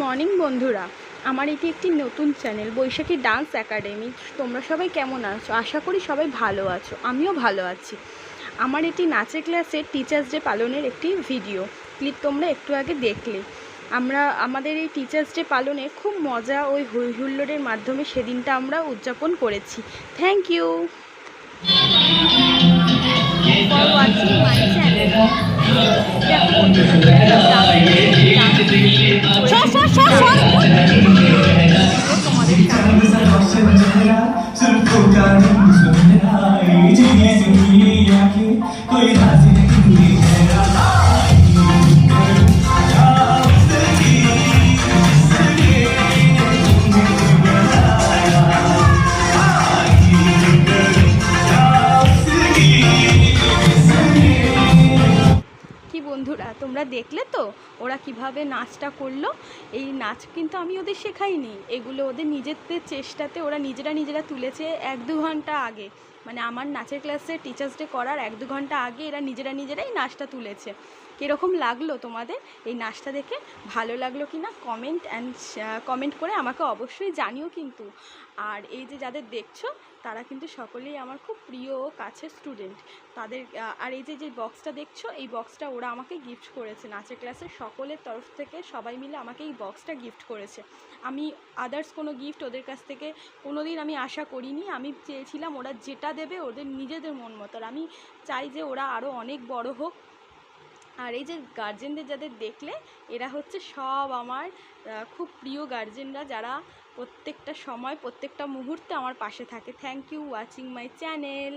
Morning বন্ধুরা, আমার এটি একটি নতুন চ্যানেল বৈশাখী ডান্স একাডেমি। তোমরা সবাই কেমন আছো? আশা করি সবাই ভালো আছো, আমিও ভালো আছি। আমার এটি নাচের ক্লাসের টিচার্স ডে পালনের একটি ভিডিও ক্লিপ তোমরা একটু আগে দেখলে। আমাদের এই টিচার্স ডে পালনে খুব মজা ওই হই হুল্লোড়ের মাধ্যমে সেদিনটা আমরা উদযাপন করেছি। Thank you for watching my channel. বন্ধুরা, তোমরা দেখলে তো ওরা কিভাবে নাচটা করলো। এই নাচ কিন্তু আমি ওদের শেখাইনি, এগুলো ওদের নিজেদের চেষ্টাতে ওরা নিজেরা তুলেছে 1-2 ঘন্টা আগে। মানে আমার নাচের ক্লাসে টিচার্স ডে করার 1-2 ঘন্টা আগে এরা নিজেরাই নাচটা তুলেছে। কীরকম লাগলো তোমাদের এই নাচটা দেখে? ভালো লাগলো কি না কমেন্ট করে আমাকে অবশ্যই জানিও কিন্তু। আর এই যে যাদের দেখছো তারা কিন্তু সকলেই আমার খুব প্রিয় ও কাছের স্টুডেন্ট। তাদের আর এই যে বক্সটা দেখছো, এই বক্সটা ওরা আমাকে গিফট করেছে। নাচের ক্লাসের সকলের তরফ থেকে সবাই মিলে আমাকে এই বক্সটা গিফট করেছে। আমি আদার্স কোনো গিফট ওদের কাছ থেকে কোনো দিন আমি আশা করিনি। আমি চেয়েছিলাম ওরা যেটা দেবে ওদের নিজেদের মন মতো। আর আমি চাই যে ওরা আরও অনেক বড় হোক। আর এই যে গার্জেনদের যাদের দেখলে, এরা হচ্ছে সব আমার খুব প্রিয় গার্জেনরা, যারা প্রত্যেকটা সময় প্রত্যেকটা মুহূর্তে আমার পাশে থাকে। Thank you watching my channel.